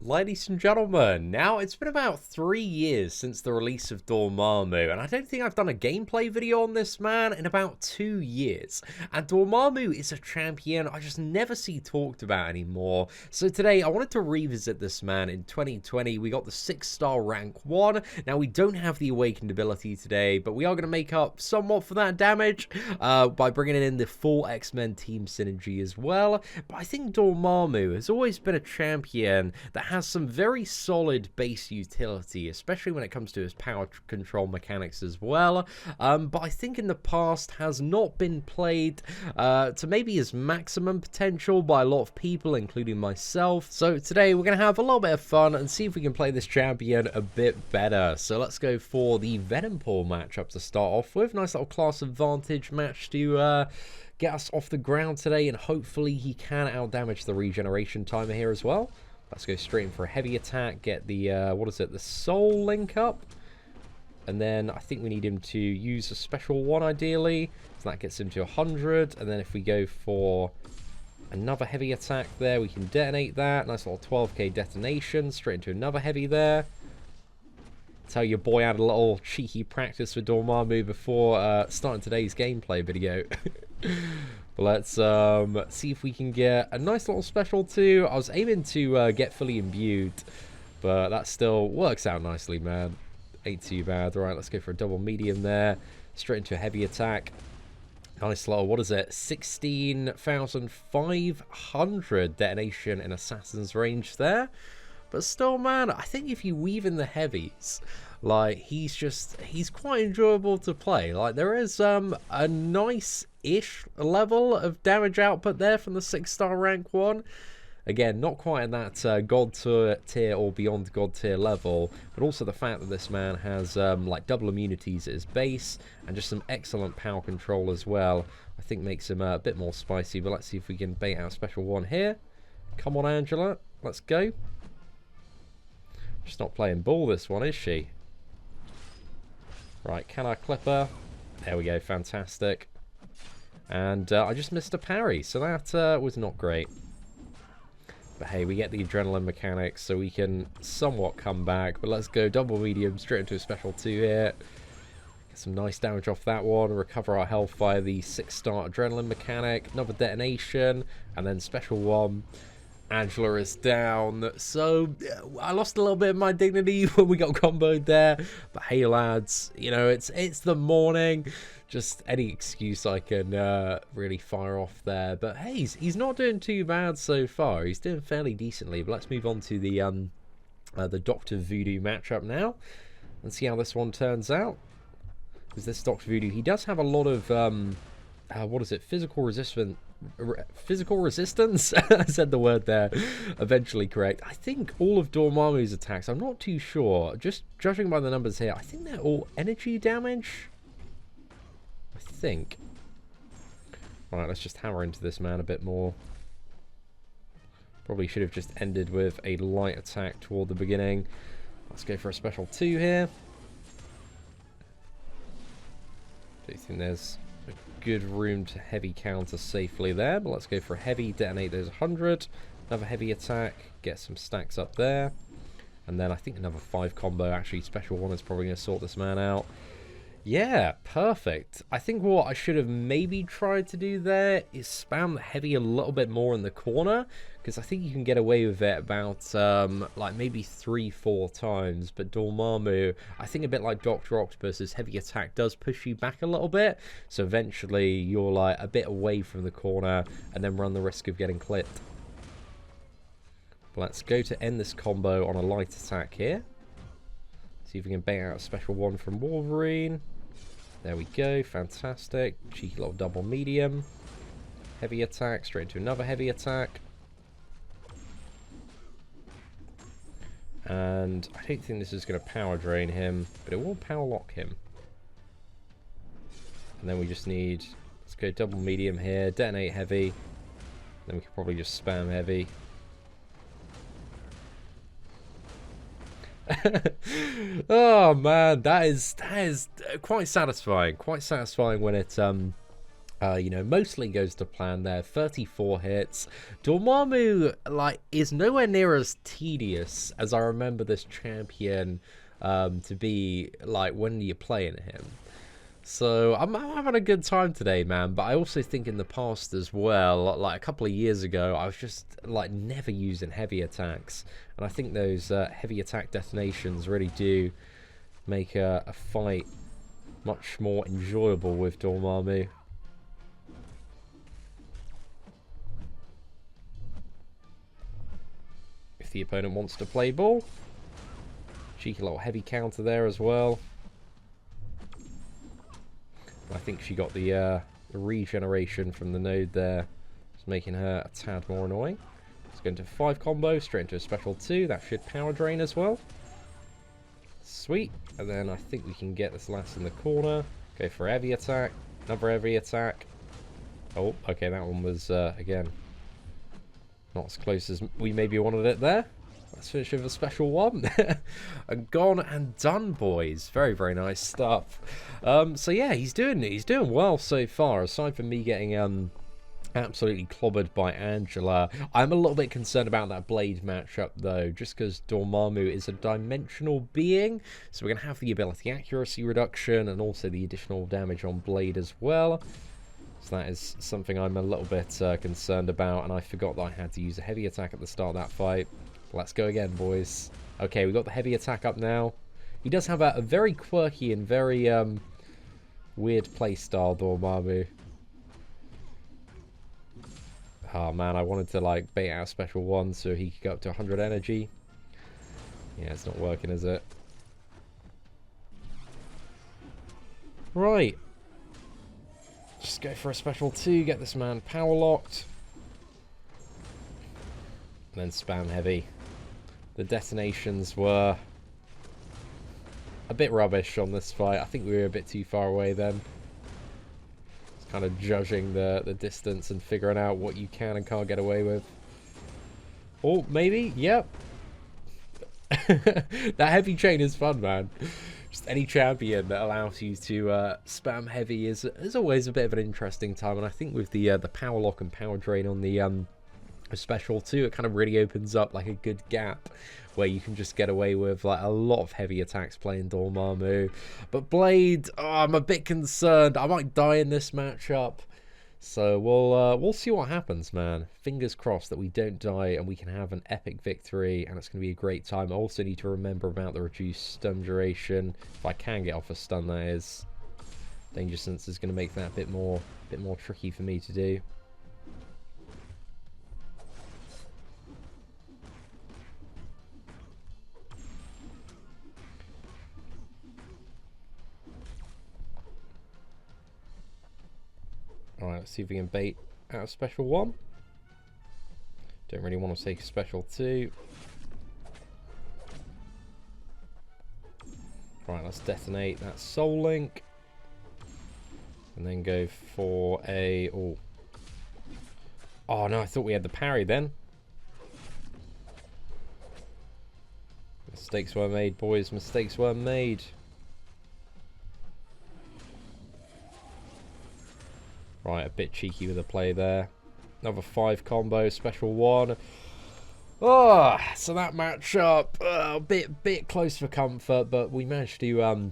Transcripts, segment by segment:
Ladies and gentlemen, now it's been about 3 years since the release of Dormammu, and I don't think I've done a gameplay video on this man in about 2 years. And Dormammu is a champion I just never see talked about anymore. So today I wanted to revisit this man. In 2020 we got the 6-star rank 1. Now we don't have the awakened ability today, but we are going to make up somewhat for that damage by bringing in the full X-Men team synergy as well. But I think Dormammu has always been a champion that has some very solid base utility, especially when it comes to his power control mechanics as well. But I think in the past has not been played to maybe his maximum potential by a lot of people, including myself. So today we're going to have a little bit of fun and see if we can play this champion a bit better. So let's go for the venompool matchup to start off with. Nice little class advantage match to get us off the ground today, and hopefully he can outdamage the regeneration timer here as well. Let's go straight in for a heavy attack, get the, the soul link up. And then I think we need him to use a special one ideally. So that gets him to 100. And then if we go for another heavy attack there, we can detonate that. Nice little 12k detonation, straight into another heavy there. Tell your boy had a little cheeky practice with Dormammu before starting today's gameplay video. But let's see if we can get a nice little special too. I was aiming to get fully imbued, but that still works out nicely, man. Ain't too bad. Alright, let's go for a double medium there. Straight into a heavy attack. Nice little, 16,500 detonation in Assassin's range there. But still, man, I think if you weave in the heavies, like, he's quite enjoyable to play. Like, there is a nice-ish level of damage output there from the 6-star rank 1. Again, not quite in that god tier or beyond god tier level, but also the fact that this man has like double immunities at his base and just some excellent power control as well, I think makes him a bit more spicy. But let's see if we can bait out a special one here. Come on, Angela, let's go. She's not playing ball, this one, is she? Right, can I clip her? There we go, fantastic. And I just missed a parry, so that was not great. But hey, we get the adrenaline mechanics, so we can somewhat come back. But let's go double medium, straight into a special 2 here. Get some nice damage off that one. Recover our health via the 6-star adrenaline mechanic. Another detonation, and then special 1. Angela is down, so I lost a little bit of my dignity when we got comboed there. But hey, lads, you know, it's the morning. Just any excuse I can really fire off there. But hey, he's not doing too bad so far. He's doing fairly decently. But let's move on to the Dr. Voodoo matchup now and see how this one turns out. Because this Dr. Voodoo, he does have a lot of physical resistance. I said the word there eventually correct. I think all of Dormammu's attacks, I'm not too sure, just judging by the numbers here, I think they're all energy damage, I think. Alright, let's just hammer into this man a bit more. Probably should have just ended with a light attack toward the beginning. Let's go for a special 2 here. Do you think there's good room to heavy counter safely there? But let's go for a heavy, detonate those 100. Another heavy attack, get some stacks up there. And then I think another 5 combo. Actually, special 1 is probably going to sort this man out. Yeah, perfect. I think what I should have maybe tried to do there is spam the heavy a little bit more in the corner, because I think you can get away with it about like maybe 3-4 times. But Dormammu, I think a bit like Dr. Octopus, his heavy attack does push you back a little bit, so eventually you're like a bit away from the corner and then run the risk of getting clipped. But let's go to end this combo on a light attack here. See if we can bait out a special 1 from Wolverine. There we go, fantastic. Cheeky little double medium. Heavy attack, straight into another heavy attack. And I don't think this is going to power drain him, but it will power lock him. And then we just need, let's go double medium here, detonate heavy. Then we can probably just spam heavy. Oh man, that is quite satisfying. Quite satisfying when it You know, mostly goes to plan there. 34 hits. Dormammu, like, is nowhere near as tedious as I remember this champion to be, like, when you're playing him. So I'm having a good time today, man. But I also think in the past as well, like a couple of years ago, I was just, like, never using heavy attacks. And I think those heavy attack detonations really do make a fight much more enjoyable with Dormammu. The opponent wants to play ball. Cheeky little heavy counter there as well. I think she got the regeneration from the node there. It's making her a tad more annoying. Let's go into 5 combo, straight into a special 2. That should power drain as well. Sweet. And then I think we can get this last in the corner. Go for a heavy attack. Another heavy attack. Oh, okay, that one was, again, not as close as we maybe wanted it there. Let's finish with a special one. And gone and done, boys. Very, very nice stuff. So yeah, he's doing well so far. Aside from me getting absolutely clobbered by Angela, I'm a little bit concerned about that blade matchup though, just because Dormammu is a dimensional being. So we're gonna have the ability accuracy reduction and also the additional damage on blade as well. So that is something I'm a little bit concerned about, and I forgot that I had to use a heavy attack at the start of that fight. Let's go again, boys. Okay, we got the heavy attack up now. He does have a very quirky and very weird playstyle, Dormammu. Oh man, I wanted to like bait out a special one so he could go up to 100 energy. Yeah, it's not working, is it? Right. Just go for a special 2, get this man power locked. And then spam heavy. The detonations were a bit rubbish on this fight. I think we were a bit too far away then. It's kind of judging the distance and figuring out what you can and can't get away with. Oh, maybe? Yep. That heavy chain is fun, man. Just any champion that allows you to spam heavy is always a bit of an interesting time, and I think with the power lock and power drain on the special too, it kind of really opens up like a good gap where you can just get away with like a lot of heavy attacks playing Dormammu. But Blade, oh, I'm a bit concerned. I might die in this matchup. So we'll see what happens, man. Fingers crossed that we don't die and we can have an epic victory, and it's going to be a great time. I also need to remember about the reduced stun duration. If I can get off a stun, that is. Danger Sense is going to make that a bit more tricky for me to do. Alright, let's see if we can bait out a special 1. Don't really want to take a special 2. Right, let's detonate that Soul Link. And then go for a... Oh no, I thought we had the parry then. Mistakes were made, boys. Mistakes were made. Right, a bit cheeky with the play there. Another 5 combo, special 1. Oh, so that matchup, a bit close for comfort, but we managed to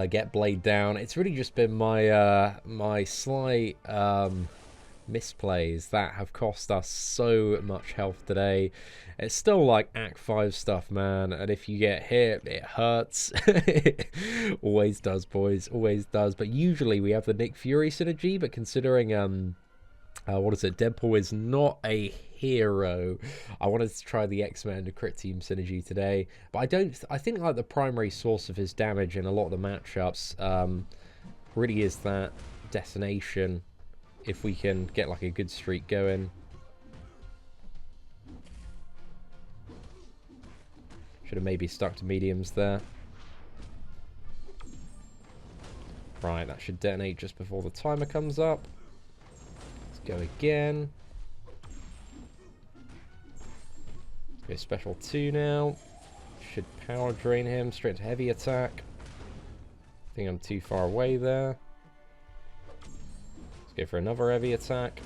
get Blade down. It's really just been my my slight misplays that have cost us so much health today. It's still like Act 5 stuff, man, and if you get hit, it hurts. Always does, boys, always does. But usually we have the Nick Fury synergy, but considering what is it, Deadpool is not a hero, I wanted to try the X-Men and the Crit Team synergy today, but I think like the primary source of his damage in a lot of the matchups really is that detonation. If we can get like a good streak going. Should have maybe stuck to mediums there. Right, that should detonate just before the timer comes up. Let's go again. Let's go special 2 now. Should power drain him straight to heavy attack. I think I'm too far away there. Go for another heavy attack.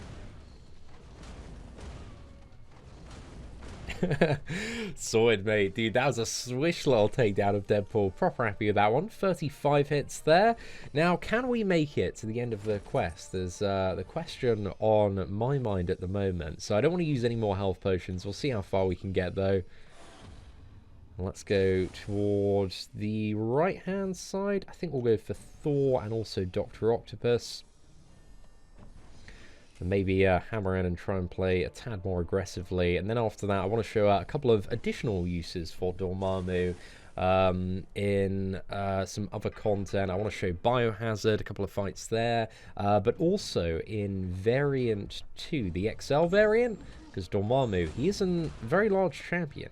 Sorted, mate. Dude, that was a swish little takedown of Deadpool. Proper happy with that one. 35 hits there. Now, can we make it to the end of the quest? There's the question on my mind at the moment. So I don't want to use any more health potions. We'll see how far we can get, though. Let's go towards the right-hand side. I think we'll go for Thor and also Dr. Octopus. And maybe hammer in and try and play a tad more aggressively. And then after that, I want to show a couple of additional uses for Dormammu in some other content. I want to show Biohazard, a couple of fights there. But also in Variant 2, the XL variant. Because Dormammu, he is a very large champion.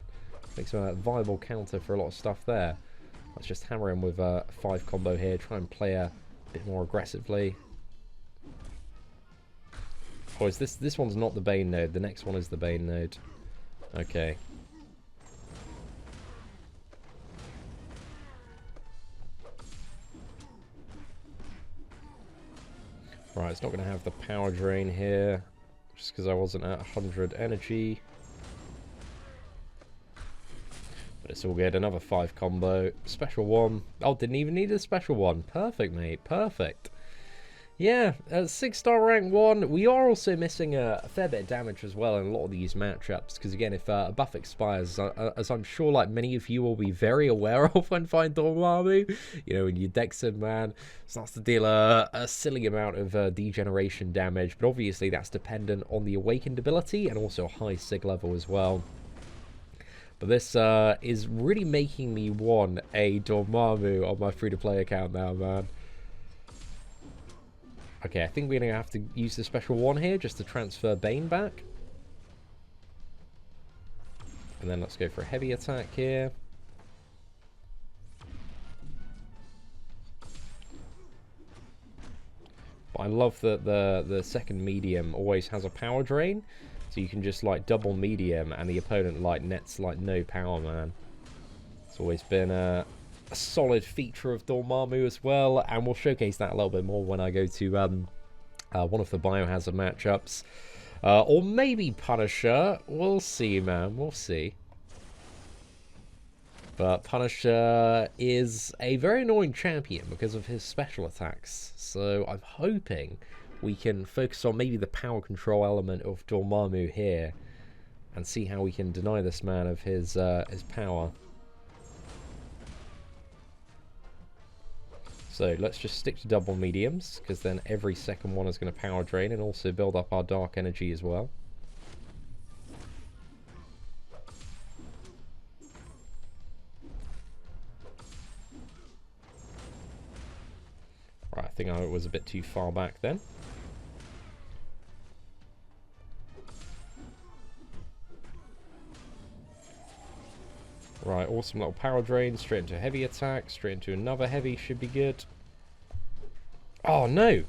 Makes him a viable counter for a lot of stuff there. Let's just hammer him with a 5 combo here. Try and play a bit more aggressively. Oh, is this one's not the Bane node. The next one is the Bane node. Okay. Right, it's not going to have the power drain here. Just because I wasn't at 100 energy. But it's all good. Another 5 combo. Special one. Oh, didn't even need a special one. Perfect, mate. Perfect. Yeah, 6-star rank 1. We are also missing a fair bit of damage as well in a lot of these matchups. Because again, if a buff expires, as I'm sure like many of you will be very aware of when fighting Dormammu, you know, when your Dexter man starts to deal a silly amount of degeneration damage. But obviously that's dependent on the awakened ability and also a high sig level as well. But this is really making me want a Dormammu on my free-to-play account now, man. Okay, I think we're going to have to use the special one here just to transfer Bane back. And then let's go for a heavy attack here. But I love that the second medium always has a power drain. So you can just like double medium and the opponent like nets like no power, man. It's always been a solid feature of Dormammu as well, and we'll showcase that a little bit more when I go to one of the Biohazard matchups. Or maybe Punisher. We'll see, man. We'll see. But Punisher is a very annoying champion because of his special attacks. So I'm hoping we can focus on maybe the power control element of Dormammu here and see how we can deny this man of his power. So let's just stick to double mediums, because then every second one is going to power drain and also build up our dark energy as well. Right, I think I was a bit too far back then. Right, awesome little power drain, straight into a heavy attack, straight into another heavy, should be good. Oh no! I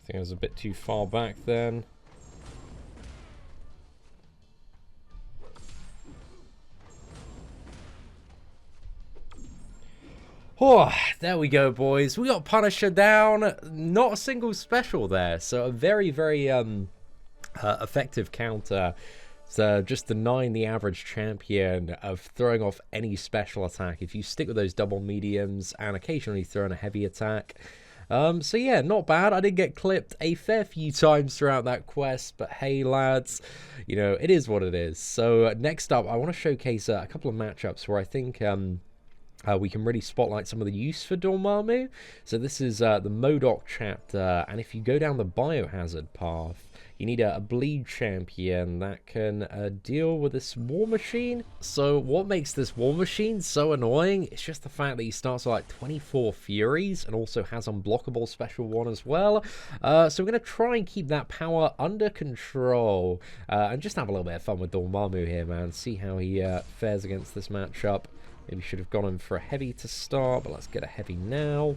think I was a bit too far back then. Oh, there we go, boys. We got Punisher down. Not a single special there. So a very, very effective counter. So just denying the average champion of throwing off any special attack. If you stick with those double mediums and occasionally throw in a heavy attack. So yeah, not bad. I did get clipped a fair few times throughout that quest. But hey, lads, you know, it is what it is. So next up, I want to showcase a couple of matchups where I think we can really spotlight some of the use for Dormammu. So this is the MODOK chapter, and if you go down the Biohazard path, you need a bleed champion that can deal with this War Machine. So what makes this War Machine so annoying? It's just the fact that he starts with like 24 Furies and also has unblockable special one as well. So we're going to try and keep that power under control and just have a little bit of fun with Dormammu here, man. See how he fares against this matchup. Maybe should have gone in for a heavy to start, but let's get a heavy now.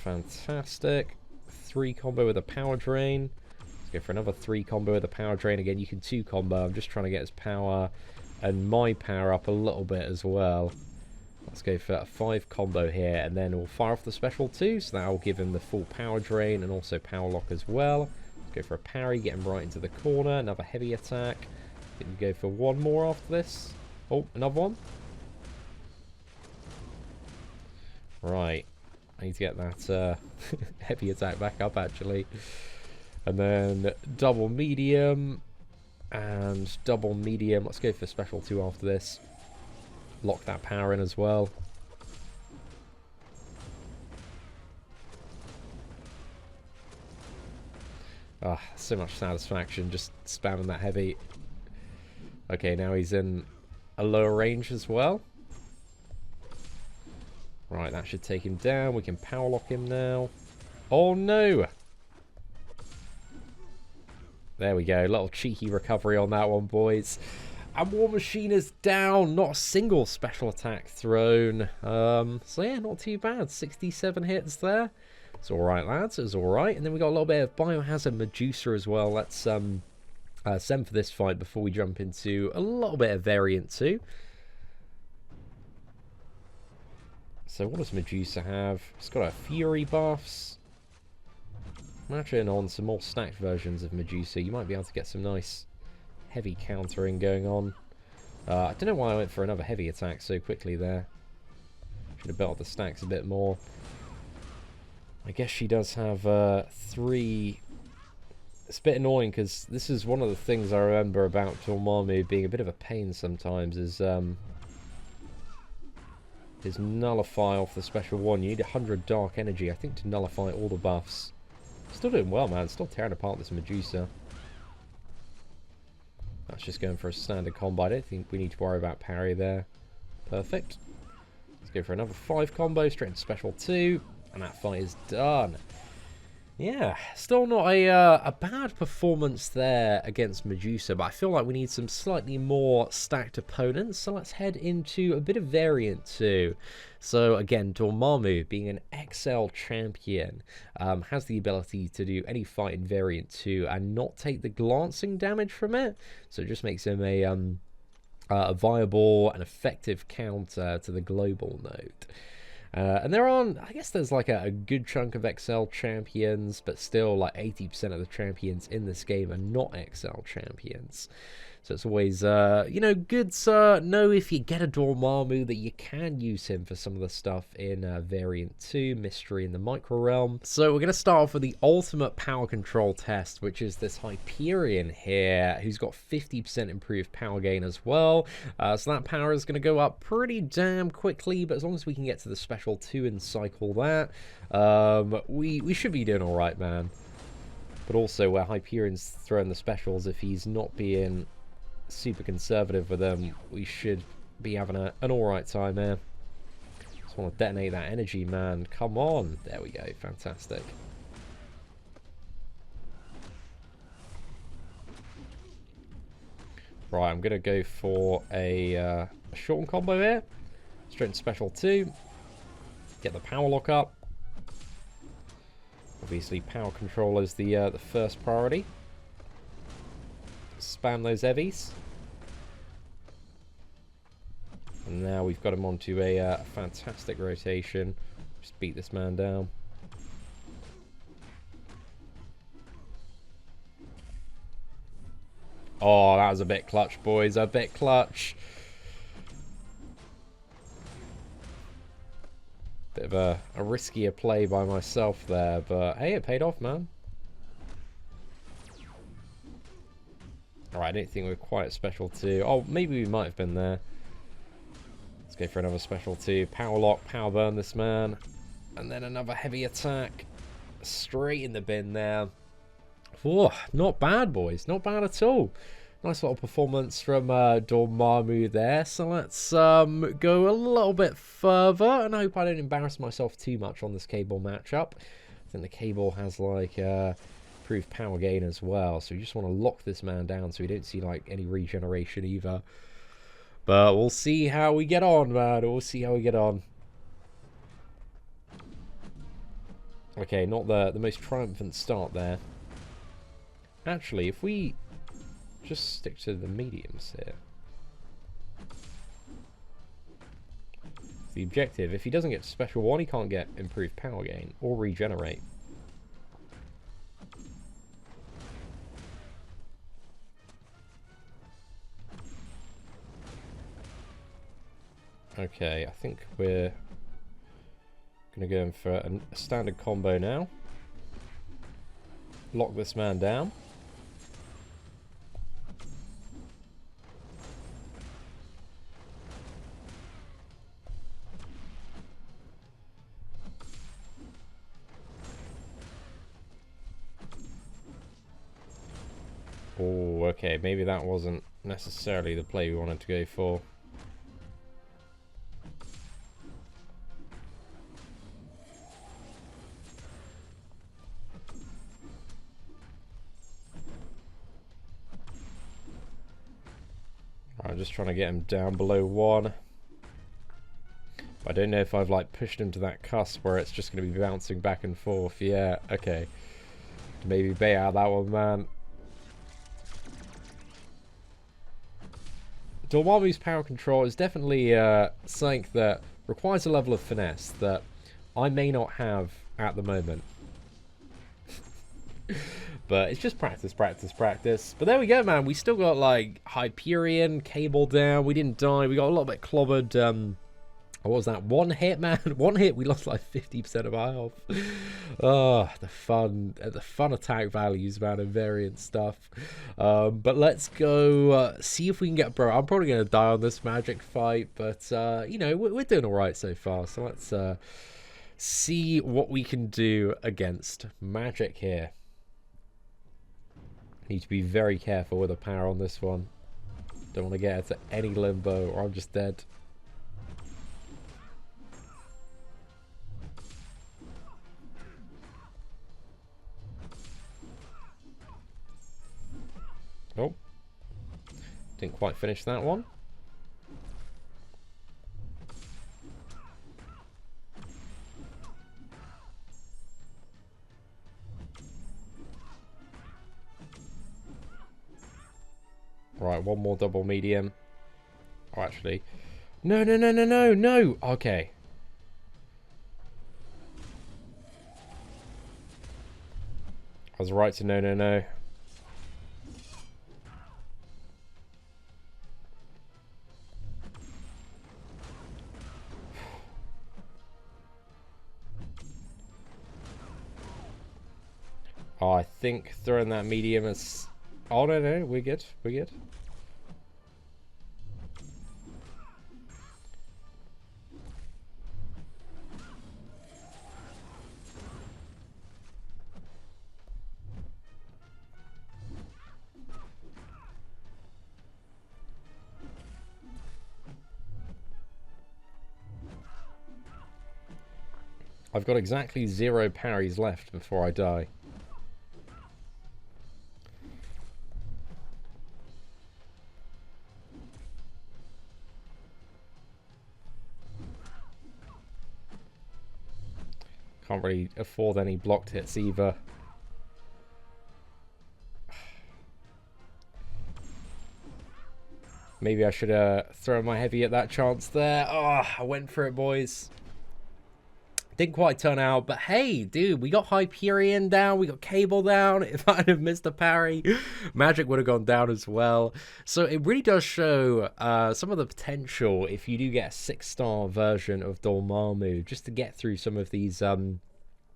Fantastic. 3 combo with a power drain. Let's go for another 3 combo with a power drain. Again, you can 2 combo. I'm just trying to get his power and my power up a little bit as well. Let's go for a 5 combo here, and then we'll fire off the special 2, so that will give him the full power drain and also power lock as well. Let's go for a parry, get him right into the corner, another heavy attack. Can you go for 1 more after this? Oh, another one. Right, I need to get that heavy attack back up actually. And then double medium and double medium. Let's go for special 2 after this. Lock that power in as well. Ah, so much satisfaction just spamming that heavy. Okay, now he's in a lower range as well. Right, that should take him down. We can power lock him now. Oh no! There we go. Little cheeky recovery on that one, boys. And War Machine is down. Not a single special attack thrown. So yeah, not too bad. 67 hits there. It's alright, lads. It's alright. And then we got a little bit of Biohazard Medusa as well. Let's send for this fight before we jump into a little bit of variant 2. So what does Medusa have? It's got a Fury buffs. Imagine on some more stacked versions of Medusa, you might be able to get some nice heavy countering going on. I don't know why I went for another heavy attack so quickly there. Should have built the stacks a bit more. I guess she does have 3. It's a bit annoying because this is one of the things I remember about Dormammu being a bit of a pain sometimes is his nullify off the special 1. You need 100 dark energy, I think, to nullify all the buffs. Still doing well, man. Still tearing apart this Medusa. That's just going for a standard combo. I don't think we need to worry about parry there. Perfect. Let's go for another 5 combo, straight into special 2. And that fight is done. Yeah, still not a bad performance there against Medusa, but I feel like we need some slightly more stacked opponents, so let's head into a bit of variant 2. So again, Dormammu, being an XL champion, has the ability to do any fight in variant 2 and not take the glancing damage from it, so it just makes him a viable and effective counter to the global node. And there are, I guess there's like a good chunk of XL champions, but still like 80% of the champions in this game are not XL champions. So it's always, you know, good to know if you get a Dormammu that you can use him for some of the stuff in Variant 2, Mystery in the Micro Realm. So we're going to start off with the ultimate power control test, which is this Hyperion here, who's got 50% improved power gain as well. So that power is going to go up pretty damn quickly, but as long as we can get to the special 2 and cycle that, we should be doing alright, man. But also where Hyperion's throwing the specials, if he's not being super conservative with them, we should be having an alright time here. Just want to detonate that energy, man. Come on. There we go. Fantastic. Right, I'm going to go for a shorten combo here. Straight into special 2. Get the power lock up. Obviously, power control is the first priority. Spam those heavies. And now we've got him onto a fantastic rotation. Just beat this man down. Oh, that was a bit clutch, boys. A bit clutch. Bit of a riskier play by myself there, but hey, it paid off, man. Alright, I don't think we're quite at special 2. Oh, maybe we might have been there. Let's go for another special 2. Power lock, power burn this man. And then another heavy attack. Straight in the bin there. Oh, not bad, boys. Not bad at all. Nice little performance from Dormammu there. So let's go a little bit further. And I hope I don't embarrass myself too much on this cable matchup. I think the cable has like improved power gain as well. So you just want to lock this man down so we don't see like any regeneration either. But we'll see how we get on, man. We'll see how we get on. Okay, not the most triumphant start there. Actually, if we just stick to the mediums here. The objective, if he doesn't get special one, he can't get improved power gain or regenerate. Okay, I think we're going to go in for a standard combo now. Lock this man down. Oh, okay, maybe that wasn't necessarily the play we wanted to go for. I'm just trying to get him down below 1. I don't know if I've like pushed him to that cusp where it's just going to be bouncing back and forth. Yeah, okay. Maybe bait out that one, man. Dormammu's power control is definitely something that requires a level of finesse that I may not have at the moment. But it's just practice, practice, practice. But there we go, man. We still got, like, Hyperion, cable down. We didn't die. We got a little bit clobbered. What was that? One hit, man. One hit, we lost, like, 50% of our health. Oh, the fun attack values, man, and variant stuff. But let's go see if we can get... Bro, I'm probably going to die on this Magik fight. But, you know, we're doing all right so far. So let's see what we can do against Magik here. Need to be very careful with the power on this one. Don't want to get into any limbo or I'm just dead. Oh. Didn't quite finish that one. Right, one more double medium. Oh, actually. No, no, no, no, no, no! Okay. I was right to no, no, no. Oh, I think throwing that medium is... Oh, no, no, we're good, we're good. I've got exactly 0 parries left before I die. Can't really afford any blocked hits either. Maybe I should throw my heavy at that chance there. Oh, I went for it, boys. Didn't quite turn out, but hey, dude, we got Hyperion down, we got Cable down. If I'd have missed the parry, Magik would have gone down as well. So it really does show some of the potential if you do get a 6-star version of Dormammu, just to get through some of these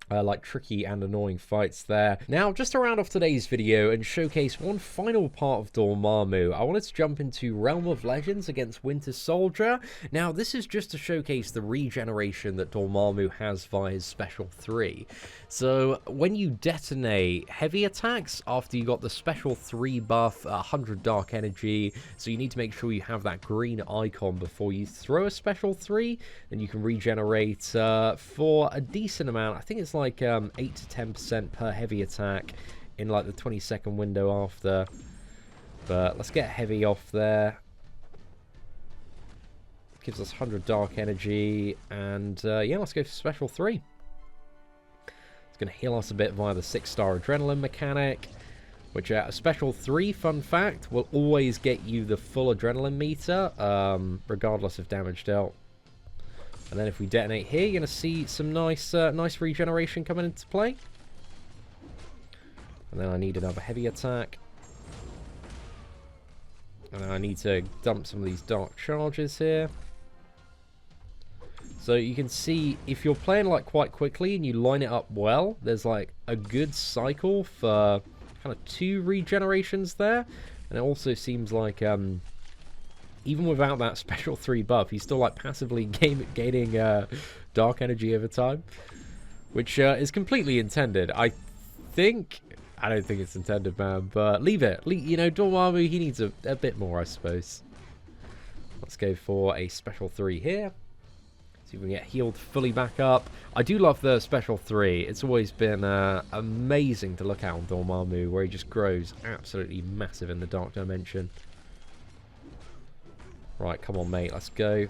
like tricky and annoying fights there. Now, just to round off today's video and showcase one final part of Dormammu, I wanted to jump into Realm of Legends against Winter Soldier. Now, this is just to showcase the regeneration that Dormammu has via his Special 3. So, when you detonate heavy attacks, after you got the Special 3 buff, 100 Dark Energy, so you need to make sure you have that green icon before you throw a Special 3, and you can regenerate for a decent amount. I think it's like 8 to 10% per heavy attack in like the 20-second window after. But let's get heavy off there. Gives us 100 dark energy, and yeah, let's go for special 3. It's going to heal us a bit via the 6-star adrenaline mechanic, which a special 3, fun fact, will always get you the full adrenaline meter, regardless of damage dealt. And then if we detonate here, you're going to see some nice regeneration coming into play. And then I need another heavy attack. And then I need to dump some of these dark charges here. So you can see, if you're playing like quite quickly and you line it up well, there's like a good cycle for kind of 2 regenerations there. And it also seems like even without that special 3 buff, he's still like passively gaining dark energy over time, which is completely intended. I don't think it's intended, man, but leave it. You know, Dormammu, he needs a bit more, I suppose. Let's go for a special 3 here. See if we can get healed fully back up. I do love the special 3. It's always been amazing to look at on Dormammu, where he just grows absolutely massive in the Dark Dimension. Right, come on, mate. Let's go.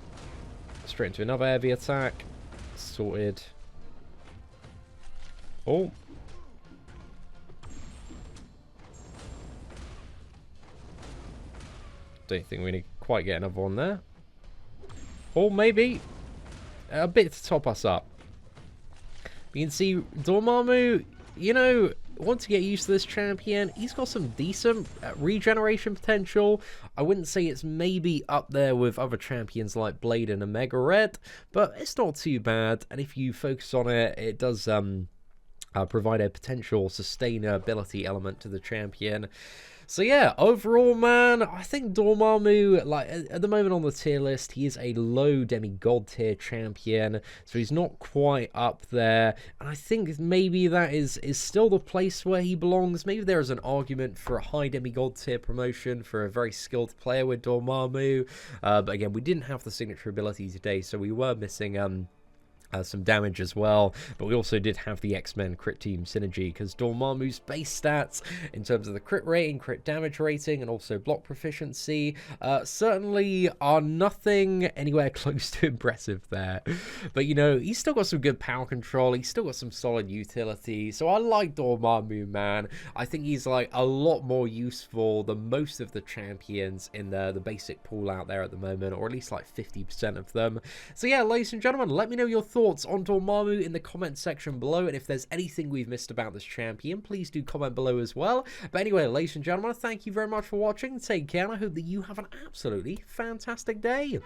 Straight into another heavy attack. Sorted. Oh. Don't think we need to quite get another one there. Or maybe a bit to top us up. You can see Dormammu, you know, once you get used to this champion, he's got some decent regeneration potential. I wouldn't say it's maybe up there with other champions like Blade and Omega Red, but it's not too bad. And if you focus on it, it does provide a potential sustainability element to the champion. So yeah, overall, man, I think Dormammu, like, at the moment on the tier list, he is a low demigod tier champion, so he's not quite up there, and I think maybe that is still the place where he belongs. Maybe there is an argument for a high demigod tier promotion for a very skilled player with Dormammu, but again, we didn't have the signature ability today, so we were missing some damage as well, but we also did have the X-Men crit team synergy, because Dormammu's base stats in terms of the crit rating, crit damage rating, and also block proficiency certainly are nothing anywhere close to impressive there. But you know, he's still got some good power control, he's still got some solid utility, so I like Dormammu, man. I think he's like a lot more useful than most of the champions in the basic pool out there at the moment, or at least like 50% of them. So yeah, ladies and gentlemen, let me know your thoughts on Dormammu in the comment section below, and if there's anything we've missed about this champion, please do comment below as well. But anyway, ladies and gentlemen, thank you very much for watching, take care, and I hope that you have an absolutely fantastic day.